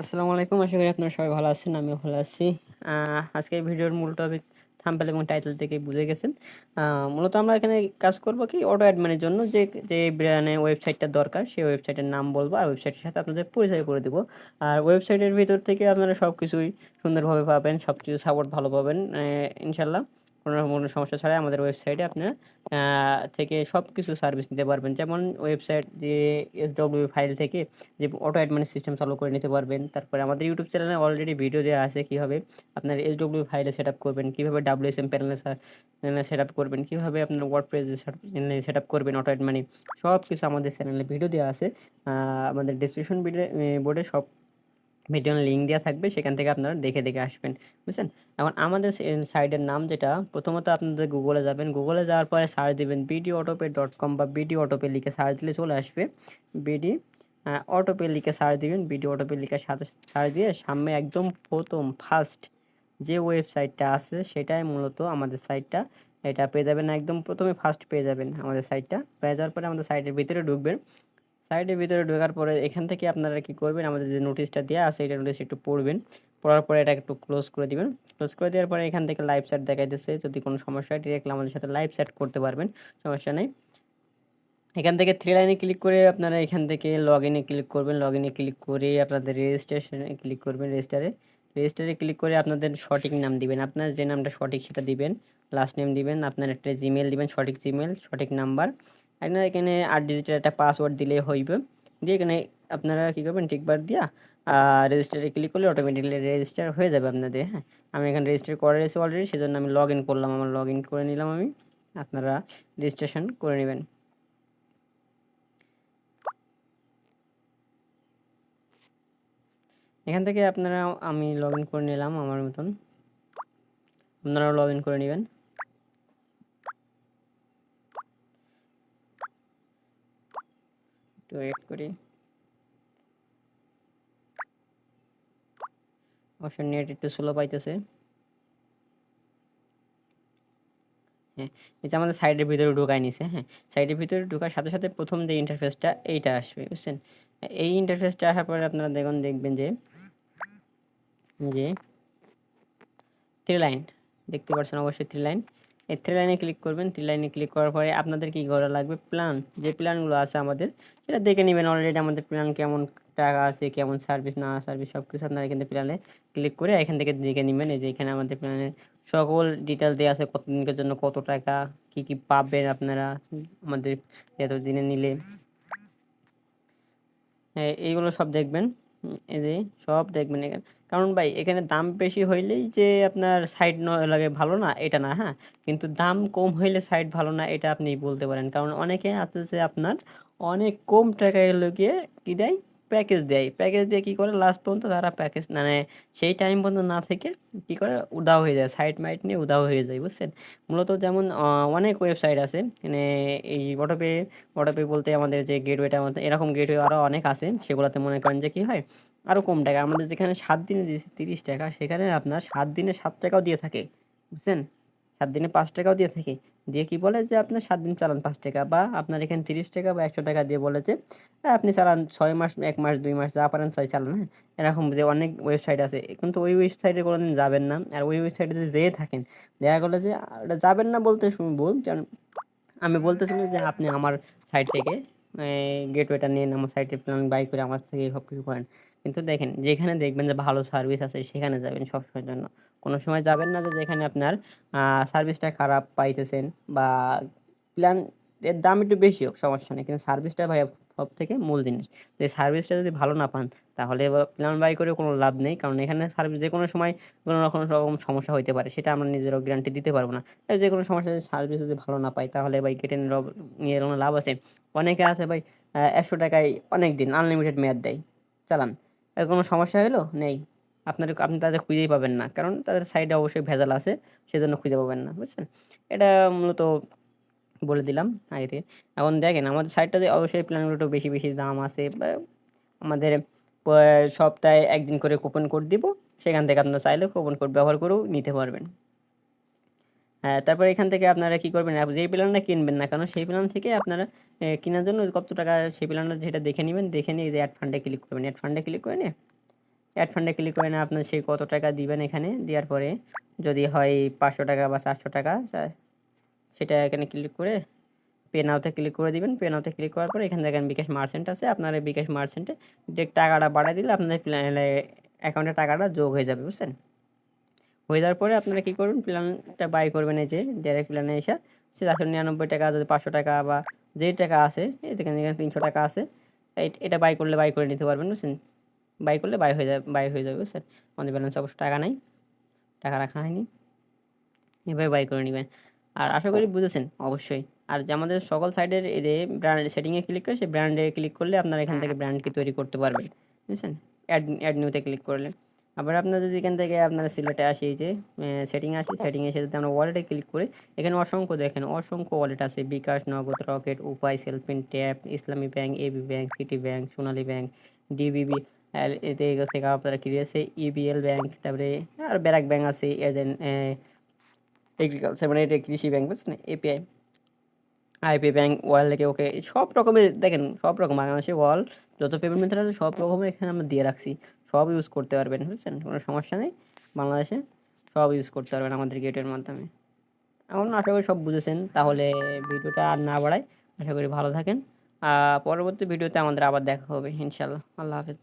আসসালামু আলাইকুম। আশা করি আপনারা সবাই ভালো আছেন। আমিও ভালো আছি। আজকের ভিডিওর মূল টপিক থাম্বনেল এবং টাইটেল থেকে বুঝে গেছেন। মূলত আমরা এখানে কাজ করব কি অটো অ্যাডমিনের জন্য যে ব্র্যান্ডে ওয়েবসাইটটা দরকার সেই ওয়েবসাইটের নাম বলবো আর ওয়েবসাইটের সাথে আপনাদের পরিচয় করে দেবো। আর ওয়েবসাইটের ভিতর থেকে আপনারা সব কিছুই সুন্দরভাবে পাবেন, সব কিছু সাপোর্ট ভালো পাবেন ইনশাল্লাহ। কোনো সমস্যা ছাড়াই আমাদের ওয়েবসাইটে আপনারা থেকে সব কিছু সার্ভিস নিতে পারবেন। যেমন ওয়েবসাইট যে এসডব্লিউ ফাইল থেকে যে অটো অ্যাডমিন সিস্টেম চালু করে নিতে পারবেন। তারপরে আমাদের ইউটিউব চ্যানেলে অলরেডি ভিডিও দেওয়া আছে কীভাবে আপনার এসডব্লিউ ফাইলে সেট আপ করবেন, কীভাবে ডাব্লিউএসএম প্যানেলে সেট আপ করবেন, কীভাবে আপনার ওয়ার্ডপ্রেসে সেট আপ করবেন অটো অ্যাডমিনে, সব কিছু আমাদের চ্যানেলে ভিডিও দেওয়া আছে। আমাদের ডিসক্রিপশন বোর্ডে সব ভিডিওর লিঙ্ক দেওয়া থাকবে, সেখান থেকে আপনারা দেখে দেখে আসবেন, বুঝছেন। এখন আমাদের সাইটের নাম যেটা, প্রথমত আপনাদের গুগলে যাবেন, গুগলে যাওয়ার পরে সার্চ দেবেন bdautope.com বা বিডি অটোপে লিখে সার্চ দিলে চলে আসবে। বিডি অটোপে লিখে সার্চ দিবেন, বিডি অটোপে লিখে সাথে সার্চ দিয়ে সামনে একদম প্রথম ফার্স্ট যে ওয়েবসাইটটা আছে সেটাই মূলত আমাদের সাইটটা। এটা পেয়ে যাবেন, একদম প্রথমে ফার্স্ট পেয়ে যাবেন আমাদের সাইটটা। পেয়ে যাওয়ার পরে আমাদের সাইটের ভিতরে ঢুকবেন। সাইটের ভিতরে ঢোকার পরে এখান থেকে আপনারা কি করবেন, আমাদের যে নোটিশটা দেওয়া আছে এটা নোটিশ একটু পড়বেন। পড়ার পরে এটা একটু ক্লোজ করে দিবেন। ক্লোজ করে দেওয়ার পরে এখান থেকে লাইভ চ্যাট দেখাইতেছে, যদি কোনো সমস্যা হয় ডিরেক্টলি আমাদের সাথে লাইভ চ্যাট করতে পারবেন, সমস্যা নেই। এখান থেকে থ্রি লাইনে ক্লিক করে আপনারা এখান থেকে লগ ইনে ক্লিক করবেন। লগ ইনে ক্লিক করে আপনাদের রেজিস্ট্রেশনে ক্লিক করবেন। রেজিস্টারে ক্লিক করে আপনাদের সঠিক নাম দিবেন, আপনার যে নামটা সঠিক সেটা দিবেন। লাস্ট নেম দিবেন, আপনার একটা জিমেল দিবেন, সঠিক জিমেল, সঠিক নাম্বার। আপনার এখানে 8 ডিজিটের একটা পাসওয়ার্ড দিলেই হইবে। দিয়ে এখানে আপনারা কী করবেন, টিকবার দিয়া রেজিস্টারে ক্লিক করলে অটোমেটিকলি রেজিস্টার হয়ে যাবে আপনাদের। হ্যাঁ, আমি এখানে রেজিস্টার করে রয়েছি অলরেডি, সেজন্য আমি লগ ইন করলাম, আমার লগ ইন করে নিলাম আমি। আপনারা রেজিস্ট্রেশন করে নেবেন। এখান থেকে আপনারা, আমি লগ ইন করে নিলাম আমার মতন, আপনারাও লগ ইন করে নেবেন। একটু ওয়েট করি, অবশ্য নেট একটু স্লো পাইতেছে। হ্যাঁ, এই যে আমাদের সাইডের ভিতরে ঢোকাই নিছে। হ্যাঁ, সাইডের ভিতরে ঢোকার সাথে সাথে প্রথম যে ইন্টারফেসটা এইটা আসবে, বুঝছেন। এই ইন্টারফেসটা আসার পরে আপনারা দেখবেন যে যে থ্রি লাইন দেখতে পাচ্ছেন, অবশ্যই থ্রি লাইন। এই থ্রি লাইনে ক্লিক করবেন। থ্রি লাইনে ক্লিক করার পরে আপনাদের কী করা লাগবে, প্ল্যান, যে প্ল্যানগুলো আছে আমাদের সেটা দেখে নেবেন। অলরেডি আমাদের প্ল্যান কেমন টাকা আছে, কেমন সার্ভিস না সার্ভিস সব কিছু আপনারা এখান থেকে প্ল্যানে ক্লিক করে এখান থেকে দেখে নেবেন। এই যে এখানে আমাদের প্ল্যানের সকল ডিটেলস দেওয়া আছে, কত দিনের জন্য কত টাকা, কী কী পাবেন আপনারা আমাদের এত দিনে নিলে। হ্যাঁ, এইগুলো সব দেখবেন। এই যে সব দেখবেন এখানে। কারণ ভাই এখানে দাম বেশি হইলেই যে আপনার সাইট লাগে ভালো না এটা না, হ্যাঁ। কিন্তু দাম কম হইলে সাইট ভালো না এটা আপনি বলতে পারেন। কারণ অনেকে আছে যে আপনার অনেক কম টাকায় গিয়ে কী দেয়, প্যাকেজ দেয়। প্যাকেজ দিয়ে কী করে, লাস্ট পর্যন্ত তারা প্যাকেজ মানে সেই টাইম পর্যন্ত না থেকে কী করে উধাও হয়ে যায়, সাইট মাইট নিয়ে উধাও হয়ে যায়, বুঝছেন। মূলত যেমন অনেক ওয়েবসাইট আছে মানে এই অটোপে বলতে আমাদের যে গেটওয়েটা মতো এরকম গেটওয়ে আরও অনেক আছে, সেগুলোতে মনে করেন যে কী হয় আরও কম টাকা। আমাদের যেখানে 7 দিনে দিয়েছি 30 টাকা, সেখানে আপনার 7 দিনে 7 টাকাও দিয়ে থাকে, বুঝছেন। 7 দিনে 5 টাকাও দিয়ে থাকে। দিয়ে কি বলে যে আপনার 7 দিন চালান 5 টাকা, বা আপনার এখানে 30 টাকা বা 100 টাকা দিয়ে বলে যে আপনি চালান 6 মাস, 1 মাস, 2 মাস যা পারেন তাই চালান। হ্যাঁ, এরকম যে অনেক ওয়েবসাইট আছে, কিন্তু ওই ওয়েবসাইটে কোনোদিন যাবেন না। আর ওই ওয়েবসাইটে যদি যেয়ে থাকেন, দেখা গেলো যে ওটা যাবেন না বলতে ভুল, আমি বলতেছিলাম যে আপনি আমার সাইট থেকে গেটওয়েটা নিয়ে আমার সাইটে প্ল্যান বাই করে আমার থেকে সব কিছু করেন। কিন্তু দেখেন, যেখানে দেখবেন যে ভালো সার্ভিস আছে সেখানে যাবেন সবসময়ের জন্য। কোনো সময় যাবেন না যে যেখানে আপনার সার্ভিসটা খারাপ পাইতেছেন, বা প্ল্যান এর দাম একটু বেশি হোক সমস্যা নেই, কিন্তু সার্ভিসটা ভাই সব থেকে মূল জিনিস। তো এই সার্ভিসটা যদি ভালো না পান তাহলে প্ল্যান বাই করে কোনো লাভ নেই। কারণ এখানে সার্ভিস যে কোনো সময় কোনো রকম সমস্যা হইতে পারে, সেটা আমরা নিজেরাও গ্যারান্টি দিতে পারবো না। যে কোনো সমস্যা যদি সার্ভিস যদি ভালো না পাই তাহলে ভাই কেটে নিয়ে কোনো লাভ আছে। অনেকে আছে ভাই 100 টাকায় অনেক দিন আনলিমিটেড মেয়াদ দেয়, চালান। কোনো সমস্যা হলো নেই, আপনি তাদের খুঁজেই পাবেন না, কারণ তাদের সাইডে অবশ্যই ভেজাল আছে, সেজন্য খুঁজে পাবেন না, বুঝছেন। এটা মূলত বলে দিলাম আগে থেকে। এখন দেখেন আমাদের সাইটটাতে অবশ্যই প্ল্যানগুলো একটু বেশি বেশি দাম আছে, বা আমাদের সপ্তাহে 1 দিন করে কুপন কোড দিব, সেখান থেকে আপনারা চাইলে কুপন কোড ব্যবহার করেও নিতে পারবেন। হ্যাঁ, তারপরে এখান থেকে আপনারা কী করবেন, যেই প্ল্যানটা কিনবেন না কেন সেই প্ল্যান থেকে আপনারা কেনার জন্য কত টাকা সেই প্ল্যানটা সেটা দেখে নেবেন। দেখে নিয়ে যে অ্যাড ফান্ডে ক্লিক করবেন। অ্যাড ফান্ডে ক্লিক করে নিয়ে অ্যাড ফান্ডে ক্লিক করে না আপনার সেই কত টাকা দিবেন এখানে দেওয়ার পরে যদি হয় 500 টাকা বা 400 টাকা সেটা এখানে ক্লিক করে পে নাওতে ক্লিক করে দিবেন। পে নাওতে ক্লিক করার পরে এখানে দেখেন বিকাশ মার্চেন্ট আছে। আপনার এই বিকাশ মার্চেন্টে ডিরেক্ট টাকাটা পাঠায় দিলে আপনাদের অ্যাকাউন্টে টাকাটা যোগ হয়ে যাবে, বুঝছেন? হয়ে যাওয়ার পরে আপনারা কী করবেন, প্ল্যানটা বাই করবেন। এই যে ডাইরেক্ট প্ল্যানে এসে সে 499 টাকা, যদি 500 টাকা বা যেই টাকা আছে এখানে 300 টাকা আছে, এটা বাই করলে বাই করে নিতে পারবেন, বুঝছেন? বাই করলে বাই হয়ে যাবে, বুঝছেন? আমাদের ব্যালেন্স অবশ্য টাকা নাই, টাকা রাখা হয়নি, এভাবে বাই করে নেবেন। আর আশা করি বুঝেছেন অবশ্যই। আর যে আমাদের সকল সাইডের এই যে ব্র্যান্ড সেটিংয়ে ক্লিক করে সেই ব্র্যান্ডে ক্লিক করলে আপনারা এখান থেকে ব্র্যান্ড কি তৈরি করতে পারবেন, বুঝছেন? অ্যাড নিউতে ক্লিক করলে আবার আপনার যদি এখান থেকে আপনার সিলেটে আসি, এই যে সেটিংয়ে আসি, সেটিংয়ে এসে যদি আমরা ওয়ালেটে ক্লিক করি এখানে অসংখ্য দেখেন অসংখ্য ওয়ালেট আছে। বিকাশ, Nagad, Rocket, Upay, CellFin, Tap, Islami Bank, AB Bank, City Bank, Sonali Bank, DBB, এতে থেকে আপনারা কি আছে ইবিএল ব্যাংক, তারপরে আর ব্র্যাক ব্যাংক আছে, এজেন্ট এগ্রিকালচার মানে এটা কৃষি ব্যাংক, বুঝছেন? এপিআই, আইপি ব্যাংক, ওয়াল থেকে ওকে সব রকমের দেখেন, সব রকম বাংলাদেশে ওয়াল যত পেমেন্ট মেথড আছে সব রকমের এখানে আমরা দিয়ে রাখছি। সব ইউজ করতে পারবেন, বুঝছেন? কোনো সমস্যা নেই, বাংলাদেশে সব ইউজ করতে পারবেন আমাদের গেটের মাধ্যমে। এখন আশা করি সব বুঝেছেন। তাহলে ভিডিওটা আর না বাড়াই, আশা করি ভালো থাকেন। পরবর্তী ভিডিওতে আমাদের আবার দেখা হবে ইনশাল্লাহ। আল্লাহ হাফেজ।